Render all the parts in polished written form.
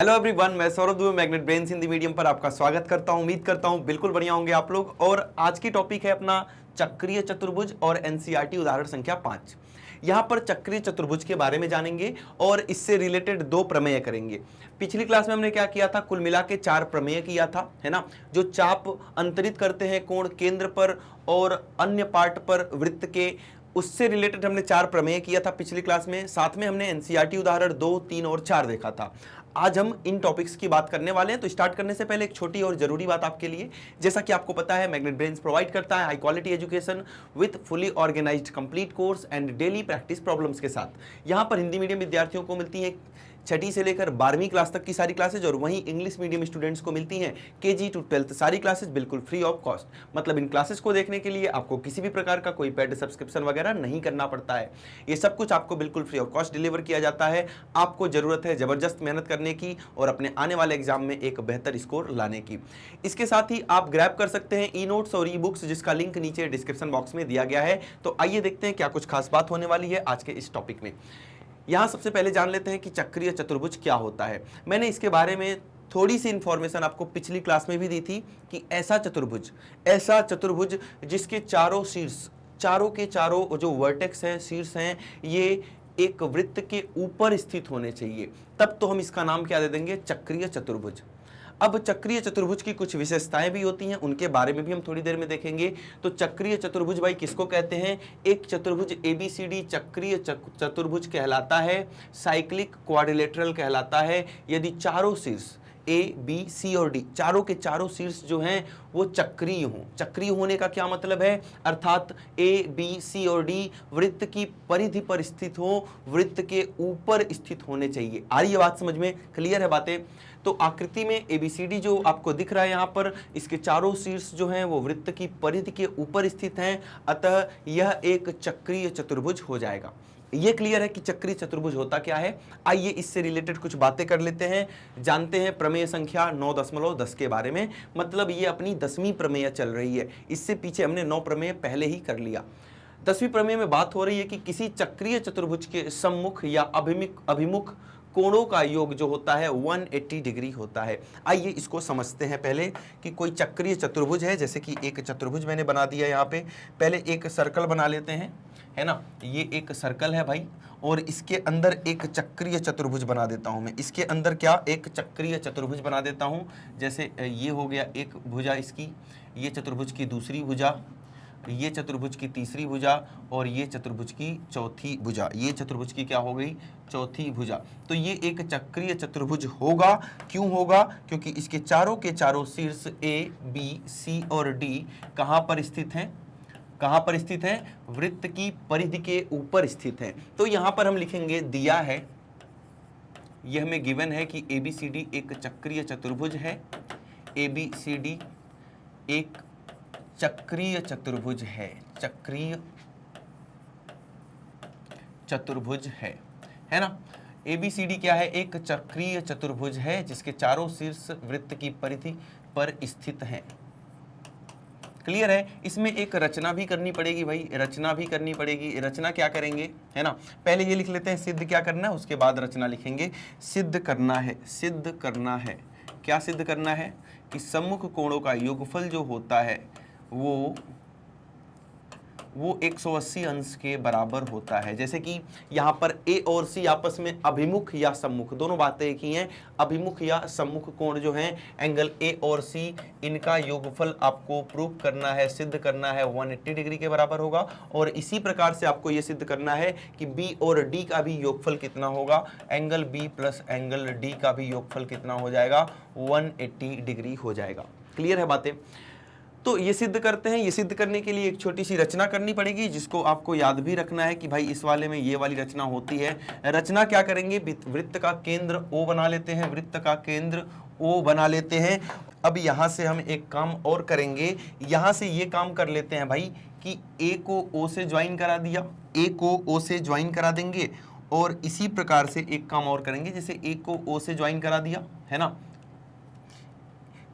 Hello everyone, मैं Saurabh Dubey magnet brains Hindi medium पर आपका स्वागत करता हूं। उम्मीद करता हूं बिल्कुल बढ़िया होंगे आप लोग। और आज की टॉपिक है अपना चक्रीय चतुर्भुज और एनसीईआरटी उदाहरण संख्या 5। यहां पर चक्रीय चतुर्भुज के बारे में जानेंगे और इससे रिलेटेड दो प्रमेय करेंगे। पिछली क्लास में हमने क्या किया था, कुल मिला के 4 प्रमेय किया था, है ना, जो चाप अंतरित करते हैं कोण केंद्र पर और अन्य पार्ट पर वृत्त के, उससे रिलेटेड हमने 4 प्रमेय किया था पिछली क्लास में। साथ में हमने एनसीईआरटी उदाहरण 2, 3 और 4 देखा था। आज हम इन टॉपिक्स की बात करने वाले हैं। तो स्टार्ट करने से पहले एक छोटी और जरूरी बात आपके लिए, जैसा कि आपको पता है मैग्नेट ब्रेन्स प्रोवाइड करता है high quality education with fully organised complete course and daily practice problems के साथ। यहाँ पर हिंदी मीडियम विद्यार्थियों को मिलती है 6ठी से लेकर 12वीं क्लास तक की सारी क्लासेज, और वहीं इंग्लिश मीडियम स्टूडेंट्स को मिलती हैं केजी टू 12th सारी क्लासेज बिल्कुल फ्री ऑफ कॉस्ट। मतलब इन क्लासेस को देखने के लिए आपको किसी भी प्रकार का कोई पेड सब्सक्रिप्शन वगैरह नहीं करना पड़ता है। ये सब कुछ आपको बिल्कुल फ्री ऑफ कॉस्ट डिलीवर किया जाता है। आपको जरूरत है जबरदस्त मेहनत करने की और अपने आने वाले एग्जाम में एक बेहतर स्कोर लाने की। इसके साथ ही आप ग्रैब कर सकते हैं ई नोट्स और ई बुक्स, जिसका लिंक नीचे डिस्क्रिप्शन बॉक्स में दिया गया है। तो आइए देखते हैं क्या कुछ खास बात होने वाली है आज के इस टॉपिक में। यहां सबसे पहले जान लेते हैं कि चक्रीय चतुर्भुज क्या होता है। मैंने इसके बारे में थोड़ी सी इंफॉर्मेशन आपको पिछली क्लास में भी दी थी कि ऐसा चतुर्भुज जिसके चारों शीर्ष, चारों के चारों जो वर्टेक्स हैं, शीर्ष हैं, ये एक वृत्त के ऊपर स्थित होने चाहिए, तब तो हम इसका नाम क्या दे देंगे, चक्रीय चतुर्भुज। अब चक्रीय चतुर्भुज की कुछ विशेषताएं भी होती हैं, उनके बारे में भी हम थोड़ी देर में देखेंगे। तो चक्रीय चतुर्भुज भाई किसको कहते हैं? एक चतुर्भुज एबीसीडी चक्रीय चतुर्भुज कहलाता है, साइक्लिक क्वाड्रिलेटरल कहलाता है, यदि चारों शीर्ष ए बी सी और डी, चारों के चारों शीर्ष जो हैं वो चक्रीय हों। चक्रीय होने का क्या मतलब है? अर्थात ए बी सी और डी वृत्त की परिधि पर स्थित हो, वृत्त के ऊपर स्थित होने चाहिए। आ रही है बात समझ में? क्लियर है बातें? तो आकृति में एबीसीडी जो आपको दिख रहा है यहाँ पर, इसके चारों शीर्ष जो हैं वो वृत्त की परिधि के ऊपर स्थित हैं, अतः यह एक चक्रीय चतुर्भुज हो जाएगा। ये क्लियर है कि चक्रीय चतुर्भुज होता क्या है। आइए इससे रिलेटेड कुछ बातें कर लेते हैं, जानते हैं प्रमेय संख्या 9.10 के बारे में। मतलब ये अपनी 10वीं प्रमेय चल रही है, इससे पीछे हमने 9 प्रमेय पहले ही कर लिया। 10वीं प्रमेय में बात हो रही है कि किसी चक्रीय चतुर्भुज के सम्मुख या अभिमुख कोणों का योग जो होता है 180 डिग्री होता है। आइए इसको समझते हैं पहले कि कोई चक्रीय चतुर्भुज है, जैसे कि एक चतुर्भुज मैंने बना दिया यहाँ पे। पहले एक सर्कल बना लेते हैं, है ना, ये एक सर्कल है भाई, और इसके अंदर एक चक्रीय चतुर्भुज बना देता हूं मैं। इसके अंदर क्या, एक चक्रीय चतुर्भुज बना देता हूं। जैसे ये हो गया एक भुजा इसकी, ये चतुर्भुज की दूसरी भुजा, ये चतुर्भुज की तीसरी भुजा, और ये चतुर्भुज की चौथी भुजा। ये चतुर्भुज की क्या हो गई, चौथी भुजा। तो ये एक चक्रीय चतुर्भुज होगा। क्यों होगा? क्योंकि इसके चारों के चारों शीर्ष ए बी सी और डी कहां पर स्थित हैं? कहां पर स्थित हैं? वृत्त की परिधि के ऊपर स्थित हैं। तो यहां पर हम लिखेंगे, दिया है, यह हमें गिवन है कि एबीसीडी एक चक्रीय चतुर्भुज है। एबीसीडी एक चक्रीय चतुर्भुज है, चक्रीय चतुर्भुज है ना। एबीसीडी क्या है? एक चक्रीय चतुर्भुज है जिसके चारों शीर्ष वृत्त की परिधि पर स्थित हैं। क्लियर है? इसमें एक रचना भी करनी पड़ेगी भाई, रचना भी करनी पड़ेगी। रचना क्या करेंगे, है ना, पहले ये लिख लेते हैं सिद्ध क्या करना है, उसके बाद रचना लिखेंगे। सिद्ध करना है, सिद्ध करना है, क्या सिद्ध करना है? कि सम्मुख कोणों का योगफल जो होता है वो 180 अंश के बराबर होता है। जैसे कि यहाँ पर ए और सी आपस में अभिमुख या सम्मुख, दोनों बातें एक ही हैं। अभिमुख या सम्मुख कोण जो हैं, एंगल ए और सी, इनका योगफल आपको प्रूव करना है, सिद्ध करना है, 180 डिग्री के बराबर होगा। और इसी प्रकार से आपको ये सिद्ध करना है कि बी और डी का भी योगफल कितना होगा, angle B plus angle D का भी योगफल कितना हो जाएगा, 180 डिग्री हो जाएगा। क्लियर है बातें? तो ये सिद्ध करते हैं। ये सिद्ध करने के लिए एक छोटी सी रचना करनी पड़ेगी, जिसको आपको याद भी रखना है कि भाई इस वाले में ये वाली रचना होती है। रचना क्या करेंगे, वृत्त का केंद्र O बना लेते हैं, वृत्त का केंद्र O बना लेते हैं। अब यहाँ से हम एक काम और करेंगे, यहाँ से ये काम कर लेते हैं भाई कि A को O से ज्वाइन करा दिया, A को O से ज्वाइन करा देंगे, और इसी प्रकार से एक काम और करेंगे, जैसे A को O से ज्वाइन करा दिया, है ना,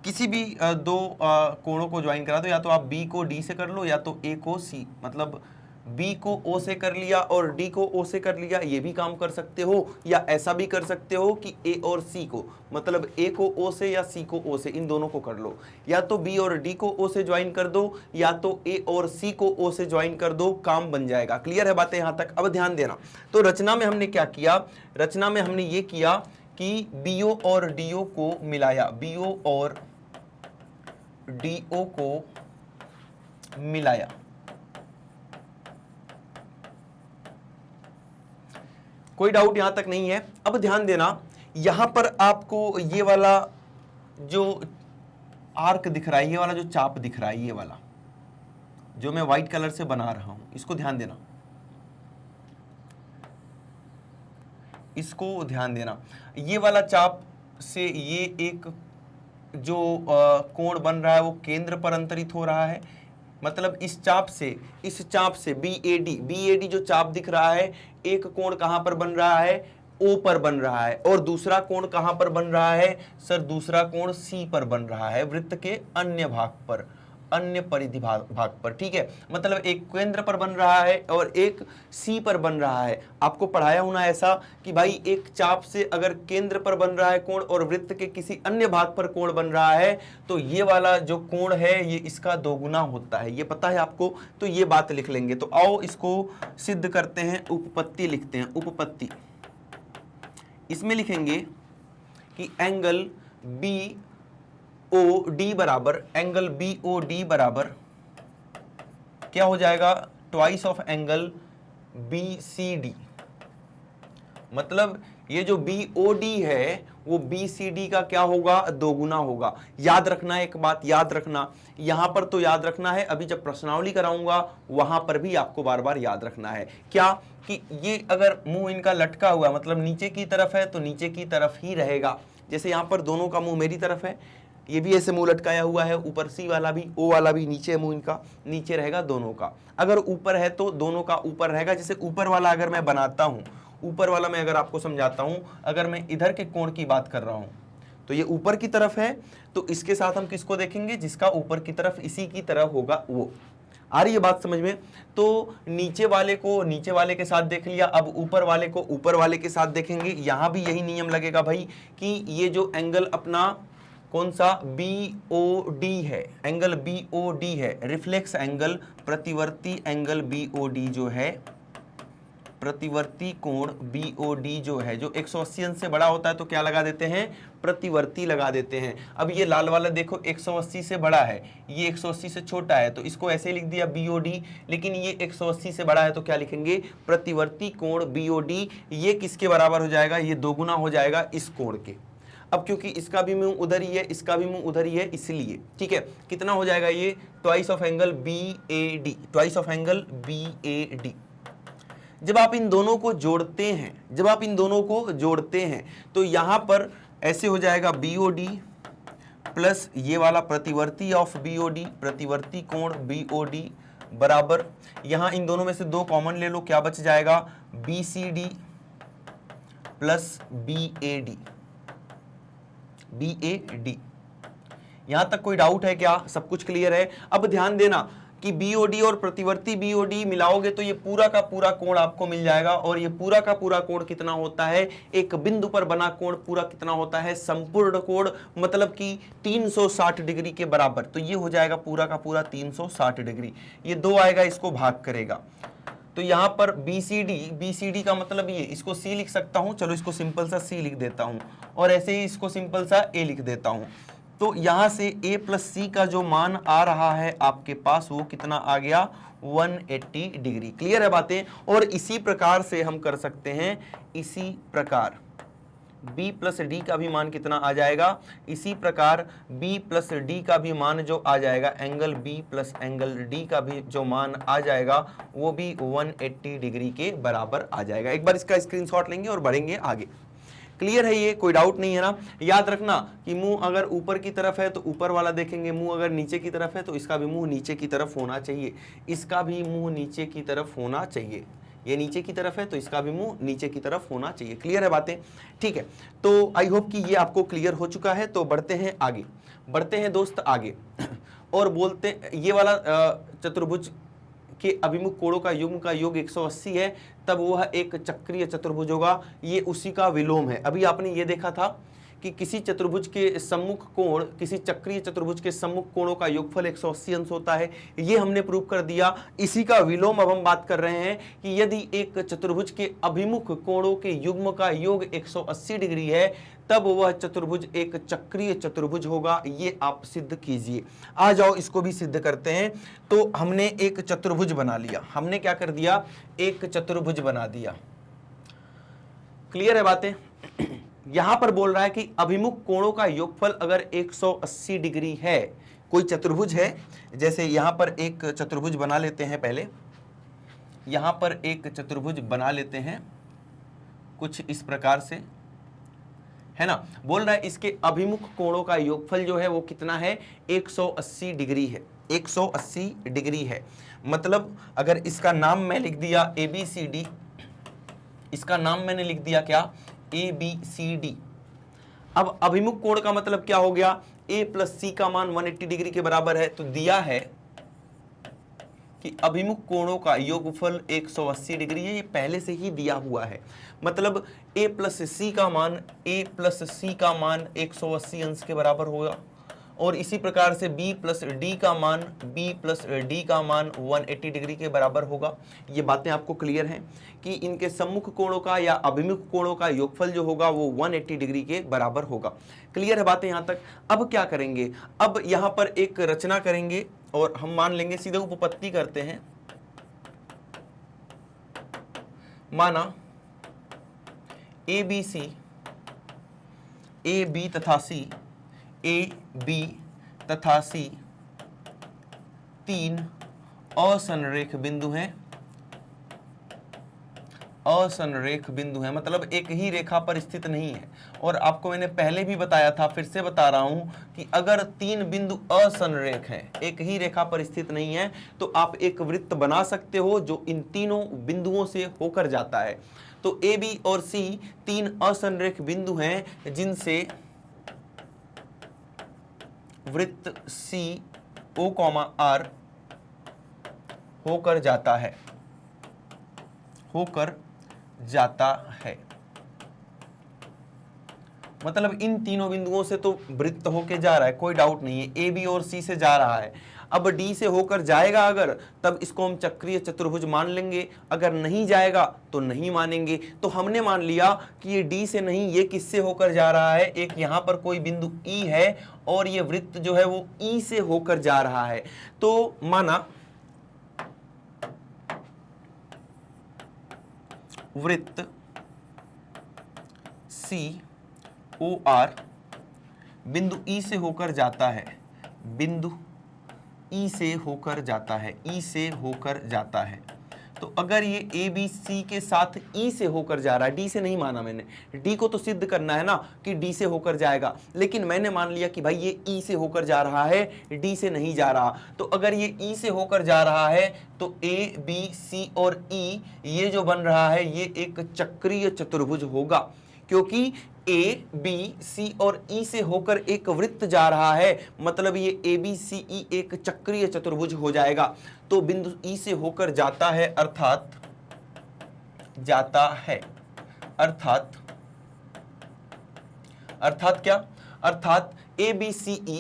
किसी भी दो कोणों को ज्वाइन करा दो, या तो आप बी को डी से कर लो या तो ए को सी, मतलब बी को ओ से कर लिया और डी को ओ से कर लिया, ये भी काम कर सकते हो, या ऐसा भी कर सकते हो कि ए और सी को, मतलब ए को ओ से या सी को ओ से, इन दोनों को कर लो, या तो बी और डी को ओ से ज्वाइन कर दो या तो ए और सी को ओ से ज्वाइन कर दो, काम बन जाएगा। क्लियर है बातें यहाँ तक? अब ध्यान देना, तो रचना में हमने क्या किया, रचना में हमने ये किया कि बीओ और डीओ को मिलाया, बीओ और डीओ को मिलाया। कोई डाउट यहां तक नहीं है? अब ध्यान देना, यहां पर आपको ये वाला जो आर्क दिख रहा है, ये वाला जो चाप दिख रहा है, ये वाला जो मैं व्हाइट कलर से बना रहा हूं, इसको ध्यान देना, इसको ध्यान देना। ये वाला चाप से ये एक जो कोण बन रहा है वो केंद्र पर अंतरित हो रहा है, मतलब इस चाप से BAD जो चाप दिख रहा है, एक कोण कहां पर बन रहा है, O पर बन रहा है, और दूसरा कोण कहां पर बन रहा है सर, दूसरा कोण C पर बन रहा है, वृत्त के अन्य भाग पर, अन्य परिधि भाग पर। ठीक है, मतलब एक केंद्र पर बन रहा है और एक सी पर बन रहा है। आपको पढ़ाया होना ऐसा कि भाई एक चाप से अगर केंद्र पर बन रहा है कोण और वृत्त के किसी अन्य भाग पर कोण बन रहा है, तो ये वाला जो कोण है ये इसका दोगुना होता है, ये पता है आपको, तो ये बात लिख लेंगे। तो आओ इसको सिद्ध करते हैं, उपपत्ति लिखते हैं, उपपत्ति। इसमें लिखेंगे कि एंगल BOD बराबर, एंगल BOD बराबर क्या हो जाएगा, ट्वाइस ऑफ एंगल BCD। मतलब ये जो BOD है वो BCD का क्या होगा, दोगुना होगा। याद रखना एक बात, याद रखना, यहां पर तो याद रखना है, अभी जब प्रश्नावली कराऊंगा वहां पर भी आपको बार बार याद रखना है। क्या कि ये अगर मुंह इनका लटका हुआ मतलब नीचे की तरफ है तो नीचे की तरफ ही रहेगा। जैसे यहां पर दोनों का मुंह मेरी तरफ है, ये भी ऐसे मुंह लटकाया हुआ है, ऊपर सी वाला भी, ओ वाला भी, नीचे मुंह इनका नीचे रहेगा दोनों का। अगर ऊपर है तो दोनों का ऊपर रहेगा। जैसे ऊपर वाला अगर मैं बनाता हूं, ऊपर वाला मैं अगर आपको समझाता हूं, अगर मैं इधर के कोण की बात कर रहा हूं तो ये ऊपर की तरफ है, तो इसके साथ हम किसको देखेंगे, जिसका ऊपर की तरफ इसी की तरह होगा वो। आ रही है बात समझ में? तो नीचे वाले को नीचे वाले के साथ देख लिया, अब ऊपर वाले को ऊपर वाले के साथ देखेंगे। यहां भी यही नियम लगेगा भाई कि ये जो एंगल अपना कौन सा BOD है, एंगल BOD है, रिफ्लेक्स एंगल, प्रतिवर्ती एंगल BOD जो है, प्रतिवर्ती कोण BOD जो है, जो 180 अंश से बड़ा होता है तो क्या लगा देते हैं, प्रतिवर्ती लगा देते हैं। अब ये लाल वाला देखो 180 से बड़ा है, ये 180 से छोटा है, तो इसको ऐसे लिख दिया BOD, लेकिन ये 180 से बड़ा है तो क्या लिखेंगे, प्रतिवर्ती कोण BOD। ये किसके बराबर हो जाएगा, ये दोगुना हो जाएगा इस कोण के। अब क्योंकि इसका भी मुंह उधर ही है, इसका भी मुंह उधर ही है, इसलिए ठीक है, कितना हो जाएगा ये, twice of angle BAD, twice of angle BAD। जब आप इन दोनों को जोड़ते हैं, जब आप इन दोनों को जोड़ते हैं तो यहां पर ऐसे हो जाएगा BOD प्लस ये वाला प्रतिवर्ती ऑफ BOD, प्रतिवर्ती कोण BOD बराबर, यहां इन दोनों में से दो कॉमन ले लो, क्या बच जाएगा, BCD प्लस BAD। यहां तक कोई डाउट है क्या, सब कुछ क्लियर है? अब ध्यान देना कि BOD और प्रतिवर्ती BOD मिलाओगे तो ये पूरा का पूरा कोण आपको मिल जाएगा, और ये पूरा का पूरा कोण कितना होता है, एक बिंदु पर बना कोण पूरा कितना होता है, संपूर्ण कोण, मतलब कि 360 डिग्री के बराबर। तो ये हो जाएगा पूरा का पूरा 360 डिग्री। ये दो आएगा, इसको भाग करेगा, तो यहां पर BCD का मतलब ये, इसको C लिख सकता हूं, चलो इसको सिंपल सा C लिख देता हूं, और ऐसे ही इसको सिंपल सा A लिख देता हूं। तो यहां से A प्लस C का जो मान आ रहा है आपके पास, वो कितना आ गया, 180 डिग्री। क्लियर है बातें? और इसी प्रकार से हम कर सकते हैं, इसी प्रकार B प्लस D का भी मान कितना आ जाएगा, इसी प्रकार B प्लस D का भी मान जो आ जाएगा, angle B plus angle D का भी जो मान आ जाएगा वो भी 180 डिग्री के बराबर आ जाएगा। एक बार इसका स्क्रीनशॉट लेंगे और बढ़ेंगे आगे। क्लियर है? ये कोई डाउट नहीं है ना? याद रखना कि मुंह अगर ऊपर की तरफ है तो ऊपर वाला देखेंगे, मुंह अगर नीचे की तरफ है तो इसका भी मुंह नीचे की तरफ होना चाहिए, इसका भी मुंह नीचे की तरफ होना चाहिए। ये नीचे की तरफ है तो इसका भी मुंह नीचे की तरफ होना चाहिए। क्लियर है बातें? ठीक है, तो आई होप कि ये आपको क्लियर हो चुका है। तो बढ़ते हैं आगे, बढ़ते हैं दोस्त आगे, और बोलते ये वाला चतुर्भुज के अभिमुख कोणों का युग्म का योग 180 है, तब वह एक चक्रीय चतुर्भुज होगा। ये उसी का विलोम है। अभी आपने ये देखा था कि किसी चतुर्भुज के सम्मुख कोण, किसी चक्रीय चतुर्भुज के सम्मुख कोणों का योगफल 180 अंश होता है। ये हमने प्रूव कर दिया। इसी का विलोम अब हम बात कर रहे हैं कि यदि एक चतुर्भुज के अभिमुख कोणों के युग्म का योग 180 डिग्री है, तब वह चतुर्भुज एक चक्रीय चतुर्भुज होगा। ये आप सिद्ध कीजिए। आ जाओ, इसको भी सिद्ध करते हैं। तो हमने एक चतुर्भुज बना लिया। हमने क्या कर दिया? एक चतुर्भुज बना दिया। क्लियर है बातें? यहां पर बोल रहा है कि अभिमुख कोणों का योगफल अगर 180 डिग्री है, कोई चतुर्भुज है, जैसे यहां पर एक चतुर्भुज बना लेते हैं। पहले यहां पर एक चतुर्भुज बना लेते हैं कुछ इस प्रकार से, है ना। बोल रहा है इसके अभिमुख कोणों का योगफल जो है वो कितना है? 180 डिग्री है। 180 डिग्री है। मतलब अगर इसका नाम मैं लिख दिया ABCD, इसका नाम मैंने लिख दिया क्या? ABCD। अब अभिमुख कोण का मतलब क्या हो गया? A प्लस C का मान 180 डिग्री के बराबर है। तो दिया है कि अभिमुख कोणों का योगफल 180 डिग्री है। ये पहले से ही दिया हुआ है। मतलब A प्लस C का मान 180 अंश के बराबर होगा। और इसी प्रकार से B प्लस D का मान 180 डिग्री के बराबर होगा। ये बातें आपको क्लियर हैं कि इनके सम्मुख कोणों का या अभिमुख कोणों का योगफल जो होगा वो 180 डिग्री के बराबर होगा। क्लियर है बातें यहाँ तक? अब क्या करेंगे? अब यहाँ पर एक रचना करेंगे और हम मान लेंगे, सीधे उपपत्ति करते हैं। माना ABC, AB तथा C, A, B तथा C तीन असंरेख बिंदु हैं। असंरेख बिंदु हैं मतलब एक ही रेखा पर स्थित नहीं है। और आपको मैंने पहले भी बताया था, फिर से बता रहा हूं कि अगर तीन बिंदु असंरेख हैं, एक ही रेखा पर स्थित नहीं है, तो आप एक वृत्त बना सकते हो जो इन तीनों बिंदुओं से होकर जाता है। तो A, B और C तीन असंरेख बिंदु हैं जिनसे वृत्त COR होकर जाता है, होकर जाता है। मतलब इन तीनों बिंदुओं से तो वृत्त होके जा रहा है, कोई डाउट नहीं है। A, B और C से जा रहा है। अब D से होकर जाएगा अगर, तब इसको हम चक्रीय चतुर्भुज मान लेंगे। अगर नहीं जाएगा तो नहीं मानेंगे। तो हमने मान लिया कि ये D से नहीं, ये किससे होकर जा रहा है? एक यहां पर कोई बिंदु E है और ये वृत्त जो है वो E से होकर जा रहा है। तो माना वृत्त COR बिंदु E से होकर जाता है, बिंदु E से होकर जाता है, E से होकर जाता है। तो अगर ये ABC के साथ E से होकर जा रहा है, D से नहीं माना मैंने, D को तो सिद्ध करना है ना कि D से होकर जाएगा, लेकिन मैंने मान लिया कि भाई ये E से होकर जा रहा है, D से नहीं जा रहा। तो अगर ये E से होकर जा रहा है तो A, B, C और E ये जो बन रहा है ये एक चक्रीय चतुर्भुज होगा, क्योंकि A, B, C और E से होकर एक वृत्त जा रहा है। मतलब ये ABCE एक चक्रीय चतुर्भुज हो जाएगा। तो बिंदु E से होकर जाता है, अर्थात जाता है, अर्थात क्या? अर्थात ABCE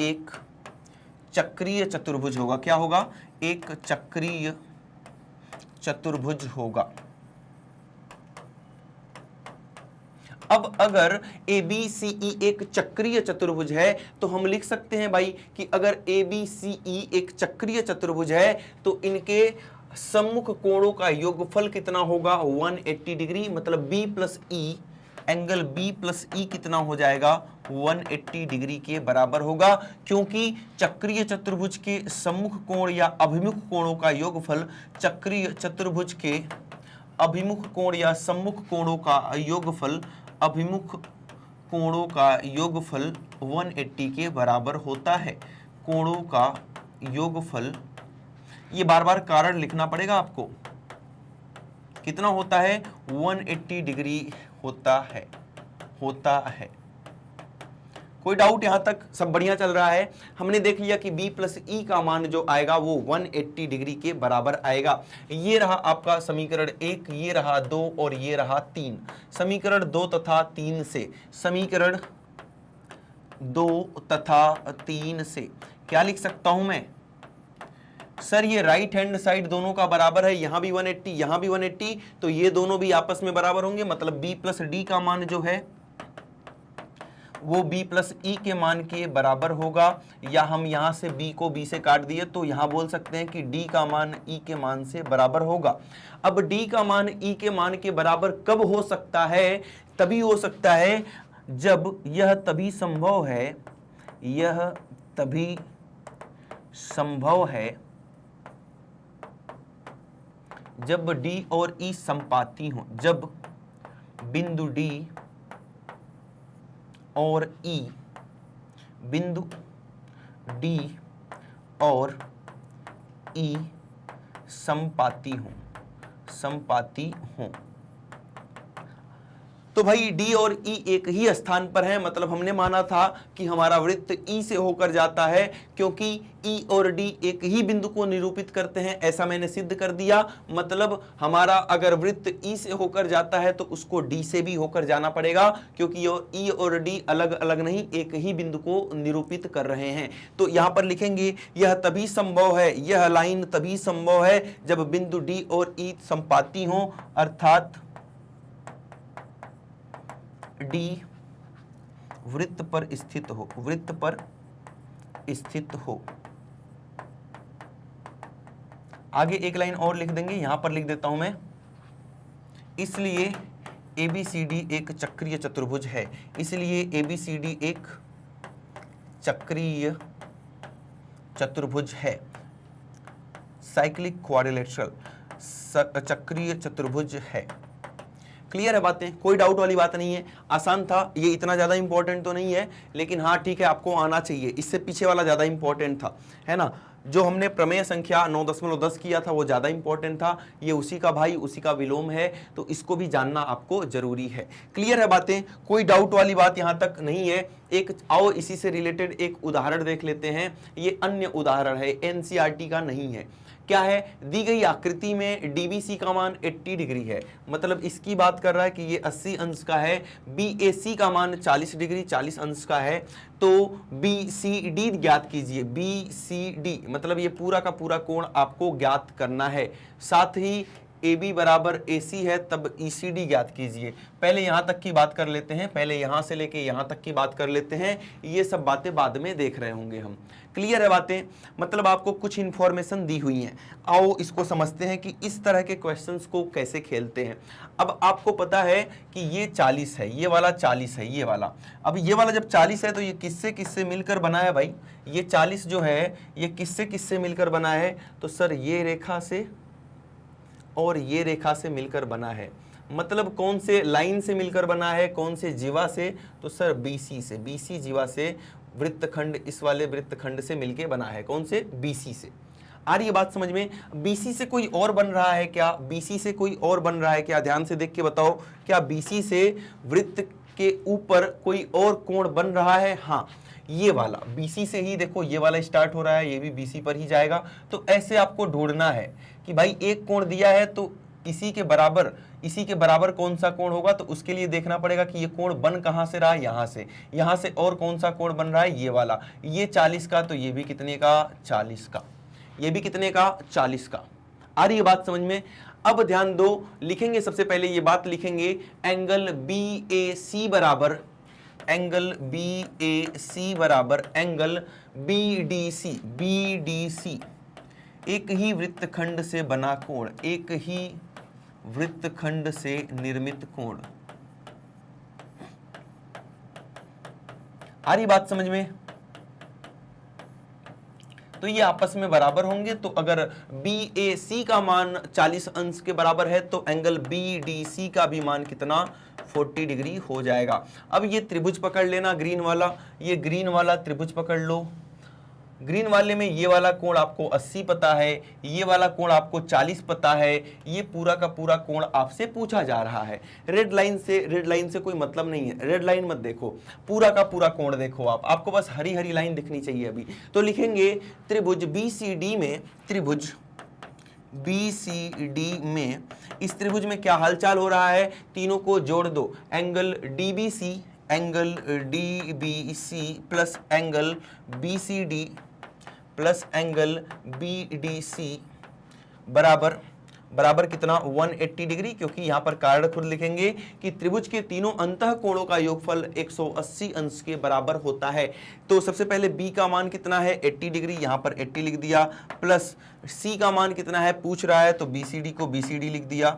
एक चक्रीय चतुर्भुज होगा। क्या होगा? एक चक्रीय चतुर्भुज होगा। अब अगर ABCE एक चक्रीय चतुर्भुज है तो हम लिख सकते हैं भाई कि अगर ABCE एक चक्रीय चतुर्भुज है तो इनके सम्मुख कोणों का योगफल कितना होगा? 180 डिग्री। मतलब B plus E, angle B plus E कितना हो जाएगा? 180 डिग्री के बराबर होगा, क्योंकि चक्रीय चतुर्भुज के सम्मुख कोण या अभिमुख कोणों का योगफल चक्रीय चतुर्भुज के अभिमुख कोण या सम्मुख कोणों का योगफल, अभिमुख कोणों का योगफल 180 के बराबर होता है। कोणों का योगफल, ये बार बार कारण लिखना पड़ेगा आपको, कितना होता है? 180 डिग्री होता है। कोई डाउट यहां तक? सब बढ़िया चल रहा है। हमने देख लिया कि b प्लस ई का मान जो आएगा वो 180 डिग्री के बराबर आएगा। ये रहा आपका समीकरण 1, ये रहा 2 और ये रहा 3। समीकरण 2 तथा 3 से, समीकरण 2 तथा 3 से क्या लिख सकता हूं मैं? सर ये राइट हैंड साइड दोनों का बराबर है, यहां भी 180 यहां भी 180, तो ये दोनों भी आपस में बराबर होंगे। मतलब b प्लस डी का मान जो है वो b प्लस ई के मान के बराबर होगा। या हम यहां से b को b से काट दिए तो यहां बोल सकते हैं कि d का मान e के मान से बराबर होगा। अब d का मान e के मान के बराबर कब हो सकता है? तभी हो सकता है जब यह तभी संभव है, यह तभी संभव है जब d और e समपाती हो। जब बिंदु d और E, बिंदु D और E समपाती हो। तो भाई D और E एक ही स्थान पर है, मतलब हमने माना था कि हमारा वृत्त E से होकर जाता है, क्योंकि E और D एक ही बिंदु को निरूपित करते हैं, ऐसा मैंने सिद्ध कर दिया। मतलब हमारा अगर वृत्त E से होकर जाता है तो उसको D से भी होकर जाना पड़ेगा, क्योंकि E और D अलग अलग नहीं, एक ही बिंदु को निरूपित कर रहे हैं। तो यहां पर लिखेंगे यह तभी संभव है, यह लाइन तभी संभव है जब बिंदु D और E समपाती हो, अर्थात D वृत्त पर स्थित हो, वृत्त पर स्थित हो। आगे एक लाइन और लिख देंगे, यहां पर लिख देता हूं मैं, इसलिए ABCD एक चक्रीय चतुर्भुज है। इसलिए ABCD एक चक्रीय चतुर्भुज है, साइक्लिक क्वाड्रिलेटरल, चक्रीय चतुर्भुज है। क्लियर है बातें? कोई डाउट वाली बात नहीं है। आसान था, ये इतना ज्यादा इंपॉर्टेंट तो नहीं है, लेकिन हाँ ठीक है, आपको आना चाहिए। इससे पीछे वाला ज्यादा इंपॉर्टेंट था, है ना? जो हमने प्रमेय संख्या 9.10 किया था वो ज्यादा इंपॉर्टेंट था। ये उसी का भाई उसी का विलोम है, तो इसको भी जानना आपको जरूरी है। क्लियर है बातें? कोई डाउट वाली बात यहां तक नहीं है। एक आओ इसी से रिलेटेड एक उदाहरण देख लेते हैं। ये अन्य उदाहरण है, एनसीईआरटी का नहीं है। क्या है? दी गई आकृति में डीबीसी का मान 80 डिग्री है, मतलब इसकी बात कर रहा है कि ये 80 अंश का है। बीएसी का मान 40 डिग्री 40 अंश का है। तो बीसीडी ज्ञात कीजिए। बीसीडी मतलब ये पूरा का पूरा कोण आपको ज्ञात करना है। साथ ही AB बराबर AC है, तब ECD ज्ञात कीजिए। पहले यहां तक की बात कर लेते हैं, पहले यहां से लेके यहां तक की बात कर लेते हैं। ये सब बातें बाद में देख रहे होंगे हम। क्लियर है बातें? मतलब आपको कुछ इंफॉर्मेशन दी हुई है। आओ इसको समझते हैं कि इस तरह के क्वेश्चंस को कैसे खेलते हैं। अब आपको पता है कि ये 40 है, ये वाला 40 है, ये वाला। अब ये वाला जब 40 है तो ये किससे किससे मिलकर बना है भाई? ये 40 जो है ये किससे किससे मिलकर बना है? तो सर ये रेखा से और ये रेखा से मिलकर बना है। मतलब कौन से लाइन से मिलकर बना है? कौन से जीवा से? तो सर BC से, BC जीवा से वृत्तखंड, इस वाले वृत्तखंड से मिलके बना है। कौन से? BC से। आ रही है बात समझ में? BC से कोई और बन रहा है क्या? BC से कोई और बन रहा है क्या? ध्यान से देख के बताओ, क्या BC से वृत्त के ऊपर कोई और कोण बन रहा है? हाँ, ये वाला BC से ही देखो, ये वाला स्टार्ट हो रहा है, ये भी BC पर ही जाएगा। तो ऐसे आपको ढूंढना है कि भाई एक कोण दिया है तो इसी के बराबर कौन सा कोण होगा। तो उसके लिए देखना पड़ेगा कि ये कोण बन कहां से रहा है? यहां से और कौन सा कोण बन रहा है? ये वाला। ये 40 का, तो ये भी कितने का? 40 का। ये भी कितने का? 40 का। आ रही है बात समझ में? अब ध्यान दो, लिखेंगे सबसे पहले ये बात लिखेंगे, एंगल BAC बराबर, एंगल BAC बराबर एंगल BDC। BDC एक ही वृत्तखंड से बना कोण, एक ही वृत्तखंड से निर्मित कोण। आ रही बात समझ में? तो ये आपस में बराबर होंगे। तो अगर BAC का मान 40 अंश के बराबर है तो एंगल BDC का भी मान कितना? 40 डिग्री हो जाएगा। अब ये त्रिभुज पकड़ लेना, ग्रीन वाला, ये ग्रीन वाला त्रिभुज पकड़ लो। ग्रीन वाले में ये वाला कोण आपको 80 पता है, ये वाला कोण आपको 40 पता है, ये पूरा का पूरा कोण आपसे पूछा जा रहा है। रेड लाइन से कोई मतलब नहीं है, रेड लाइन मत देखो, पूरा का पूरा कोण देखो आपको बस हरी हरी लाइन दिखनी चाहिए अभी। तो लिखेंगे त्रिभुज BCD में, त्रिभुज BCD में, इस त्रिभुज में क्या हालचाल हो रहा है, तीनों को जोड़ दो, angle DBC plus angle BCD plus angle BDC बराबर कितना, 180 डिग्री, क्योंकि यहां पर कारण खुद लिखेंगे कि त्रिभुज के तीनों अंतः कोणों का योगफल 180 अंश के बराबर होता है। तो सबसे पहले B का मान कितना है, 80 डिग्री, यहां पर 80 लिख दिया, प्लस C का मान कितना है पूछ रहा है, तो BCD को BCD लिख दिया,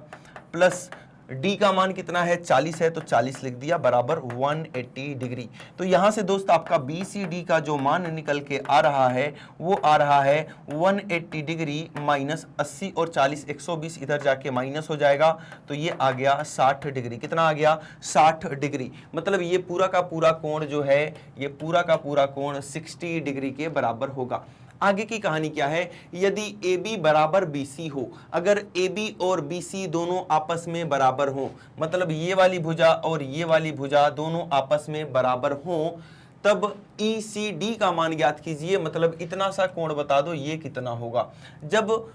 प्लस D का मान कितना है, 40 है, तो 40 लिख दिया, बराबर 180 डिग्री। तो यहां से दोस्त आपका BCD का जो मान निकल के आ रहा है वो आ रहा है 180 डिग्री माइनस 80 और 40, 120 इधर जाके माइनस हो जाएगा, तो ये आ गया 60 डिग्री। कितना आ गया, 60 डिग्री। मतलब ये पूरा का पूरा कोण जो है, ये पूरा का पूरा कोण 60 डिग्री के बराबर होगा। आगे की कहानी क्या है, यदि AB बराबर BC हो, अगर AB और BC दोनों आपस में बराबर हो, मतलब ये वाली भुजा और ये वाली भुजा दोनों आपस में बराबर हो, तब ECD का मान ज्ञात कीजिए, मतलब इतना सा कोण बता दो ये कितना होगा। जब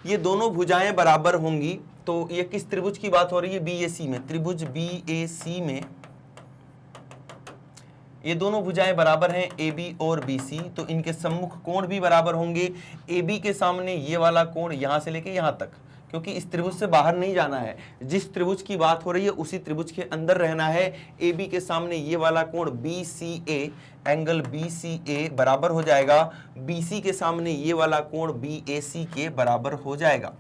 ये दोनों भुजाएं बराबर होंगी तो ये किस त्रिभुज की बात हो रही है, BAC में, त्रिभुज BAC में ये दोनों भुजाएं बराबर हैं AB और BC, तो इनके सम्मुख कोण भी बराबर होंगे। AB के सामने ये वाला कोण यहां से लेके यहां तक, क्योंकि इस त्रिभुज से बाहर नहीं जाना है, जिस त्रिभुज की बात हो रही है उसी त्रिभुज के अंदर रहना है। AB के सामने ये वाला कोण BCA, एंगल BCA बराबर हो जाएगा, BC के सामने ये वाला कोण BAC के बराबर हो जाएगा।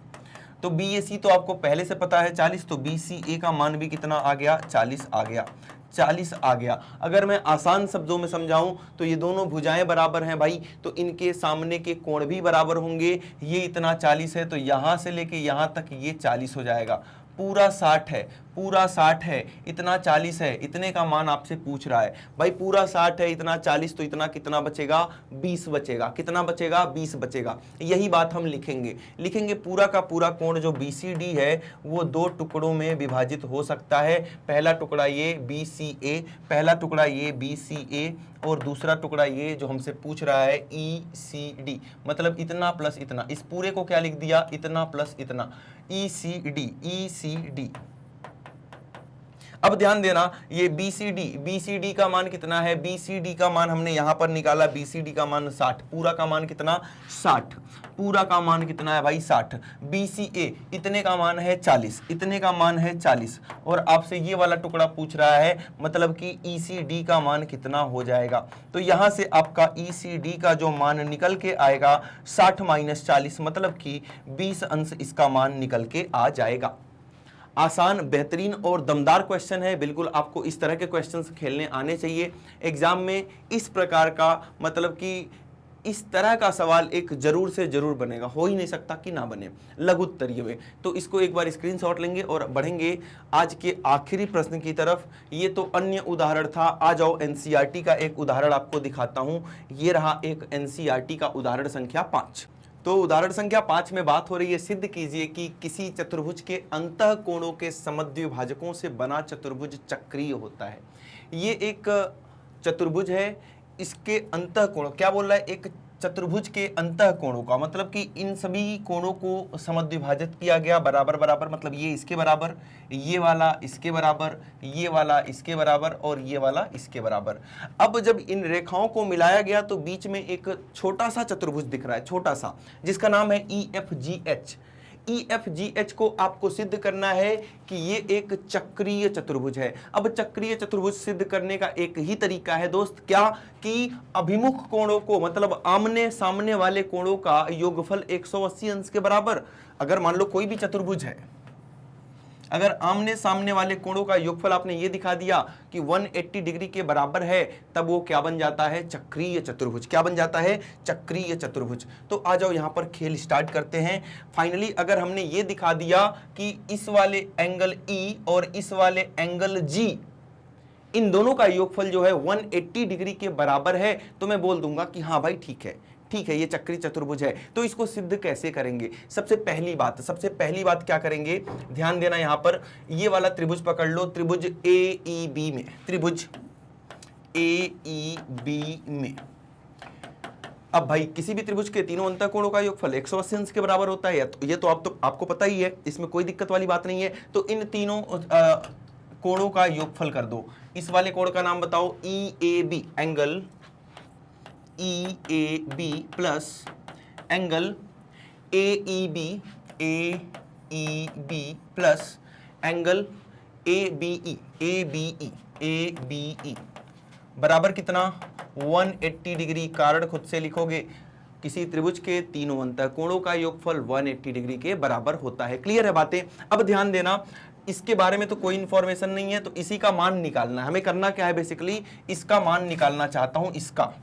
तो BAC तो आपको पहले से पता है 40, तो BCA का मान भी कितना आ गया, 40 आ गया, 40 आ गया। अगर मैं आसान शब्दों में समझाऊं तो ये दोनों भुजाएं बराबर हैं भाई, तो इनके सामने के कोण भी बराबर होंगे। ये इतना 40 है, तो यहां से लेके यहां तक ये 40 हो जाएगा, पूरा 60 है, पूरा 60 है, इतना 40 है, इतने का मान आपसे पूछ रहा है भाई, पूरा 60 है, इतना 40, तो इतना कितना बचेगा, 20 बचेगा। कितना बचेगा, 20 बचेगा। यही बात हम लिखेंगे पूरा का पूरा कोण जो BCD है वो दो टुकड़ों में विभाजित हो सकता है। पहला टुकड़ा ये BCA, पहला टुकड़ा ये BCA, और दूसरा टुकड़ा ये जो हमसे पूछ रहा है ECD, मतलब इतना प्लस इतना, इस पूरे को क्या लिख दिया, इतना प्लस इतना, ECD। अब ध्यान देना, ये BCD का मान कितना है, BCD का मान हमने यहां पर निकाला, BCD का मान 60, पूरा का मान कितना, 60, पूरा का मान कितना है भाई, 60। BCA इतने का मान है 40, इतने का मान है 40, और आपसे ये वाला टुकड़ा पूछ रहा है, मतलब कि ECD का मान कितना हो जाएगा। तो यहां से आपका ECD का जो मान निकल के आएगा 60 माइनस 40, मतलब कि 20 अंश इसका मान निकल के आ जाएगा। आसान, बेहतरीन और दमदार क्वेश्चन है। बिल्कुल आपको इस तरह के क्वेश्चंस खेलने आने चाहिए एग्जाम में। इस प्रकार का मतलब कि इस तरह का सवाल एक जरूर से जरूर बनेगा, हो ही नहीं सकता कि ना बने लघुत्तरीय में। तो इसको एक बार स्क्रीनशॉट लेंगे और बढ़ेंगे आज के आखिरी प्रश्न की तरफ। ये तो अन्य उदाहरण था, आ जाओ NCERT का एक उदाहरण आपको दिखाता हूं। ये रहा एक NCERT का उदाहरण संख्या 5। तो उदाहरण संख्या 5 में बात हो रही है, सिद्ध कीजिए कि किसी चतुर्भुज के अंतः कोणों के समद्विभाजकों से बना चतुर्भुज चक्रीय होता है। ये एक चतुर्भुज है, इसके अंतः कोण, क्या बोल रहा है, एक चतुर्भुज के अंतः कोणों का, मतलब कि इन सभी कोणों को समद्विभाजित किया गया बराबर बराबर, मतलब ये इसके बराबर, ये वाला इसके बराबर, ये वाला इसके बराबर, और ये वाला इसके बराबर। अब जब इन रेखाओं को मिलाया गया तो बीच में एक छोटा सा चतुर्भुज दिख रहा है, छोटा सा, जिसका नाम है EFGH। EFGH को आपको सिद्ध करना है कि ये एक चक्रीय चतुर्भुज है। अब चक्रीय चतुर्भुज सिद्ध करने का एक ही तरीका है दोस्त, क्या, कि अभिमुख कोणों को, मतलब आमने सामने वाले कोणों का योगफल 180 अंश के बराबर। अगर मान लो कोई भी चतुर्भुज है, अगर आमने सामने वाले कोणों का योगफल आपने ये दिखा दिया कि 180 डिग्री के बराबर है, तब वो क्या बन जाता है, चक्रीय चतुर्भुज। क्या बन जाता है, चक्रीय चतुर्भुज। तो आ जाओ यहां पर खेल स्टार्ट करते हैं। फाइनली अगर हमने ये दिखा दिया कि इस वाले एंगल E और इस वाले एंगल G, इन दोनों का योगफल जो है 180 डिग्री के बराबर है, तो मैं बोल दूंगा कि हाँ भाई ठीक है, ठीक है, ये चक्रीय चतुर्भुज है। तो इसको सिद्ध कैसे करेंगे? सबसे पहली बात क्या करेंगे, ध्यान देना, यहां पर ये वाला त्रिभुज पकड़ लो, त्रिभुज AEB में, त्रिभुज AEB में। अब भाई किसी भी त्रिभुज के तीनों अंतःकोणों का योगफल 180 अंश के बराबर होता है, तो ये तो आपको पता ही है, इसमें कोई दिक्कत वाली बात नहीं है। तो इन तीनों कोणों का योगफल कर दो। इस वाले कोण का नाम बताओ, EAB, angle EAB plus angle AEB plus angle ABE बराबर कितना? 180 डिग्री। कारण खुद से लिखोगे, किसी त्रिभुज के तीनों अंतःकोणों का योगफल 180 डिग्री के बराबर होता है। क्लियर है बातें? अब ध्यान देना, इसके बारे में तो कोई इंफॉर्मेशन नहीं है, तो इसी का मान निकालना है। हमें करना क्या है, बेसिकली इसका मान निकालना चाहता हूं, इसका।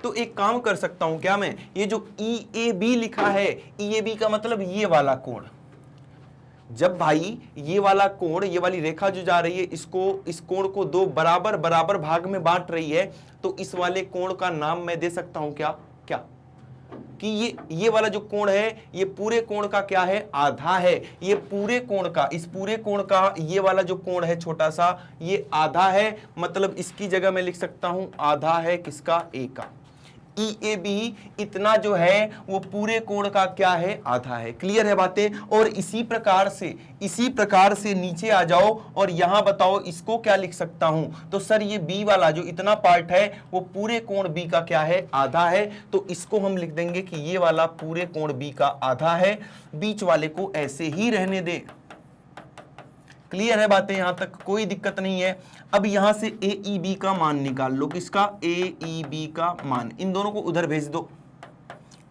तो एक काम कर सकता हूं क्या मैं, ये जो EAB लिखा है, EAB का मतलब ये वाला कोण। जब भाई ये वाला कोण, ये वाली रेखा जो जा रही है, इस कोण को दो बराबर बराबर भाग में बांट रही है, तो इस वाले कोण का नाम मैं दे सकता हूं क्या कि ये वाला जो कोण है, ये पूरे कोण का क्या है? आधा है। ये पूरे कोण का, इस पूरे कोण का ये वाला जो कोण है छोटा सा, ये आधा है। मतलब इसकी जगह मैं लिख सकता हूं आधा है किसका? A का। EAB इतना जो है वो पूरे कोण का क्या है? आधा है। क्लियर है बातें? और इसी प्रकार से नीचे आ जाओ और यहां बताओ इसको क्या लिख सकता हूं। तो सर ये B वाला जो इतना पार्ट है वो पूरे कोण B का क्या है? आधा है। तो इसको हम लिख देंगे कि ये वाला पूरे कोण B का आधा है। बीच वाले को ऐसे ही रहने दे। क्लियर है बातें? यहां तक कोई दिक्कत नहीं है। अब यहां से AEB का मान निकाल लो। किसका? AEB का मान। इन दोनों को उधर भेज दो।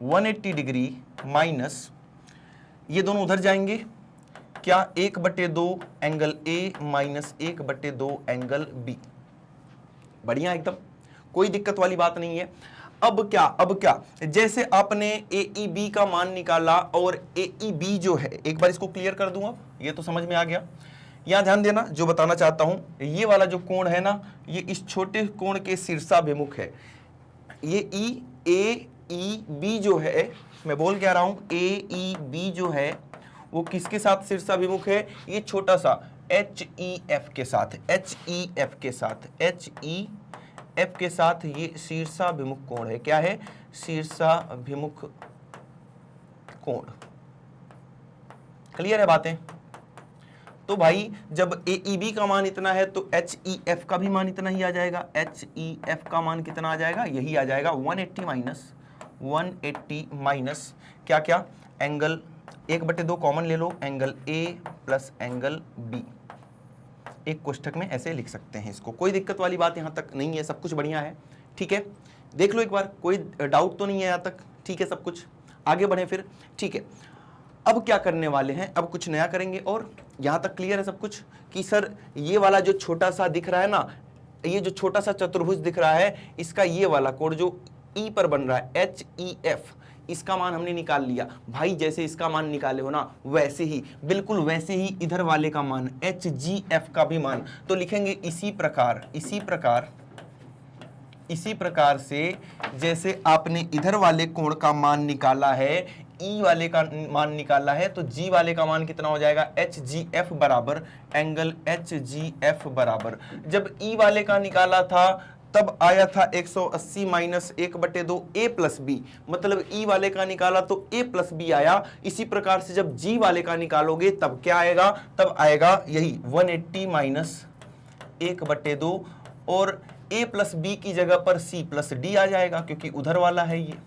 180 डिग्री माइनस ये दोनों उधर जाएंगे क्या? 1/2 angle A minus 1/2 angle B। बढ़िया, एकदम कोई दिक्कत वाली बात नहीं है। अब क्या, जैसे आपने AEB का मान निकाला और AEB जो है, एक बार इसको क्लियर कर दूं। अब ये तो समझ में आ गया। यहां ध्यान देना, जो बताना चाहता हूं, ये वाला जो कोण है ना, ये इस छोटे कोण के शीर्षाभिमुख है। ये AEB जो है, मैं बोल क्या रहा हूं, AEB जो है वो किसके साथ शीर्षाभिमुख है? ये छोटा सा HEF के साथ, HEF के साथ ये शीर्षाभिमुख कोण है। क्या है? शीर्षाभिमुख कोण। क्लियर है बातें? तो भाई जब AEB का मान इतना है तो HEF का भी मान इतना ही आ जाएगा। HEF का मान कितना आ जाएगा? यही आ जाएगा 180 माइनस क्या एंगल 1/2 कॉमन ले लो, angle A plus angle B। एक कोष्ठक में ऐसे लिख सकते हैं इसको। कोई दिक्कत वाली बात यहां तक नहीं है, सब कुछ बढ़िया है। ठीक है, देख लो एक बार, कोई डाउट तो नहीं है यहां तक? ठीक है सब कुछ, आगे बढ़े फिर। ठीक है, अब क्या करने वाले हैं? अब कुछ नया करेंगे। और यहां तक क्लियर है सब कुछ कि सर ये वाला जो छोटा सा दिख रहा है ना, ये जो छोटा सा चतुर्भुज दिख रहा है, इसका ये वाला कोण जो E पर बन रहा है, HEF, इसका मान हमने निकाल लिया। भाई जैसे इसका मान निकाले हो ना, वैसे ही, बिल्कुल वैसे ही इधर वाले का मान, HGF का भी मान। तो लिखेंगे इसी प्रकार से जैसे आपने इधर वाले कोण का मान निकाला है, E वाले का मान निकाला है, तो G वाले का मान कितना हो जाएगा? HGF बराबर एंगल HGF बराबर, जब E वाले का निकाला था तब आया था 180 माइनस 1/2 A प्लस B। मतलब E वाले का निकाला तो A प्लस B आया। इसी प्रकार से जब G वाले का निकालोगे तब क्या आएगा? तब आएगा यही 180 माइनस 1/2, और A प्लस B की जगह पर C प्लस D आ जाएगा, क्योंकि उधर वाला है ये।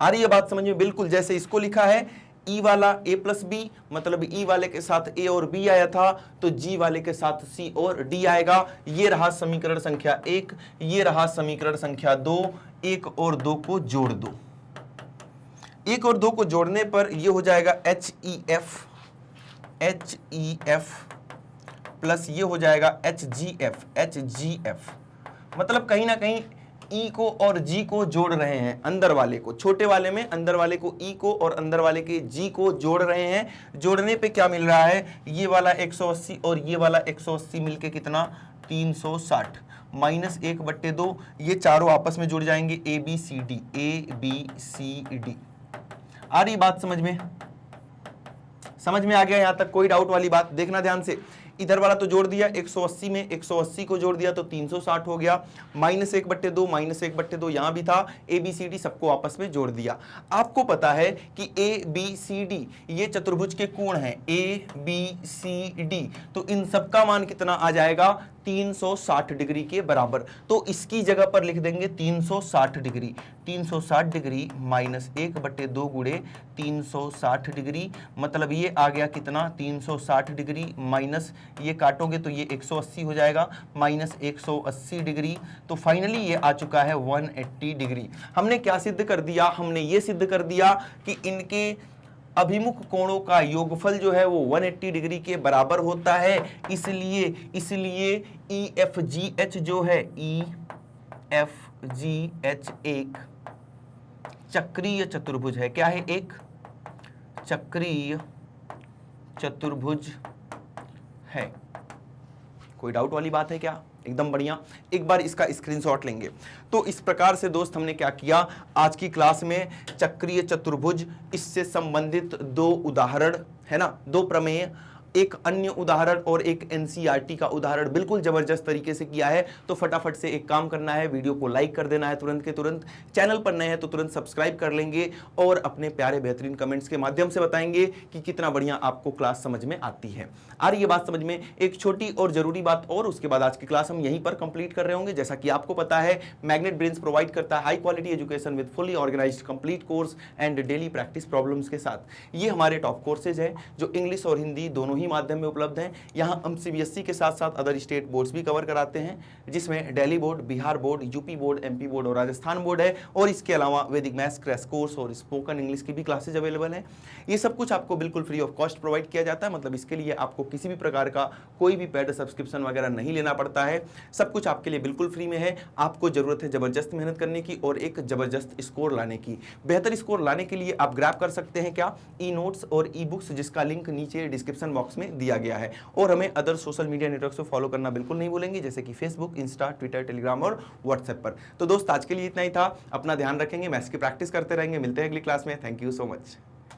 आ रही है बात समझ में? बिल्कुल जैसे इसको लिखा है E वाला A प्लस B, मतलब E वाले के साथ A और B आया था, तो G वाले के साथ C और D आएगा। ये रहा समीकरण संख्या 1, ये रहा समीकरण संख्या 2। 1 और 2 को जोड़ दो। 1 और 2 को जोड़ने पर ये हो जाएगा HEF प्लस ये हो जाएगा HGF। मतलब कहीं ना कहीं E को और G को जोड़ रहे हैं, अंदर वाले को, छोटे वाले में अंदर वाले को E को और अंदर वाले के G को जोड़ रहे हैं। जोड़ने पे क्या मिल रहा है? ये वाला 180 और ये वाला 180 मिलके कितना? 360 माइनस 1/2, ये चारों आपस में जुड़ जाएंगे, ABCD। आ रही बात समझ में? समझ में आ गया यहां तक? कोई डाउट वाली बात? देखना ध्यान से, इधर वाला तो जोड़ दिया 180 में, 180 को जोड़ दिया तो 360 हो गया, माइनस 1/2 यहां भी था, ABCD सबको आपस में जोड़ दिया। आपको पता है कि ABCD ये चतुर्भुज के कोण हैं, ABCD, तो इन सबका मान कितना आ जाएगा? 360 डिग्री के बराबर। तो इसकी जगह पर लिख देंगे 360 डिग्री, 360 डिग्री माइनस 1/2 गुणे 360 डिग्री, मतलब ये आ गया कितना? 360 डिग्री माइनस, ये काटोगे तो ये 180 हो जाएगा, माइनस 180 डिग्री, तो फाइनली ये आ चुका है 180 डिग्री। हमने क्या सिद्ध कर दिया? हमने ये सिद्ध कर दिया कि इनके अभिमुख कोणों का योगफल जो है वो 180 डिग्री के बराबर होता है, इसलिए EFGH जो है, EFGH एक चक्रीय चतुर्भुज है। क्या है? एक चक्रीय चतुर्भुज है। कोई डाउट वाली बात है क्या? एकदम बढ़िया। एक बार इसका स्क्रीनशॉट लेंगे। तो इस प्रकार से दोस्त हमने क्या किया आज की क्लास में? चक्रीय चतुर्भुज, इससे संबंधित 2 उदाहरण है ना, 2 प्रमेय, एक अन्य उदाहरण और एक एनसीईआरटी का उदाहरण बिल्कुल जबरदस्त तरीके से किया है। तो फटाफट से एक काम करना है, वीडियो को लाइक कर देना है तुरंत के तुरंत, चैनल पर नए हैं तो तुरंत सब्सक्राइब कर लेंगे और अपने प्यारे बेहतरीन कमेंट्स के माध्यम से बताएंगे कि कितना बढ़िया आपको क्लास समझ में आती है। आ रही है बात समझ में? एक छोटी और जरूरी बात और, उसके बाद आज की क्लास हम यहीं पर कंप्लीट कर रहे होंगे। जैसा कि आपको पता है, मैग्नेट ब्रेन्स प्रोवाइड करता है high quality education with fully organised complete course and daily practice problems के साथ। ये हमारे टॉप कोर्सेज हैं जो इंग्लिश और हिंदी दोनों ही माध्यम में उपलब्ध हैं। यहाँ हम CBSE के साथ साथ अदर स्टेट बोर्ड्स भी कवर कराते हैं, जिसमें Delhi board, Bihar board, UP board, MP board और राजस्थान बोर्ड है। और इसके अलावा वैदिक मैथ्स क्रैश कोर्स और स्पोकन इंग्लिश की भी क्लासेज अवेलेबल हैं। ये सब कुछ आपको बिल्कुल फ्री ऑफ कॉस्ट प्रोवाइड किया जाता है, मतलब इसके लिए आपको किसी भी प्रकार का कोई भी पेड सब्सक्रिप्शन वगैरह नहीं लेना पड़ता है। सब कुछ आपके लिए बिल्कुल फ्री में है। आपको जरूरत है जबरदस्त मेहनत करने की और एक जबरदस्त स्कोर लाने की। बेहतर स्कोर लाने के लिए आप ग्रैब कर सकते हैं क्या? ई-नोट्स और ई-बुक्स, जिसका लिंक नीचे डिस्क्रिप्शन बॉक्स में दिया गया है। और हमें अदर सोशल मीडिया नेटवर्क को फॉलो करना बिल्कुल नहीं भूलेंगे, जैसे कि फेसबुक, इंस्टा, ट्विटर, टेलीग्राम और व्हाट्सएप पर। तो दोस्त आज के लिए इतना ही था। अपना ध्यान रखेंगे, मैथ्स की प्रैक्टिस करते रहेंगे। मिलते हैं अगली क्लास में। Thank you so much.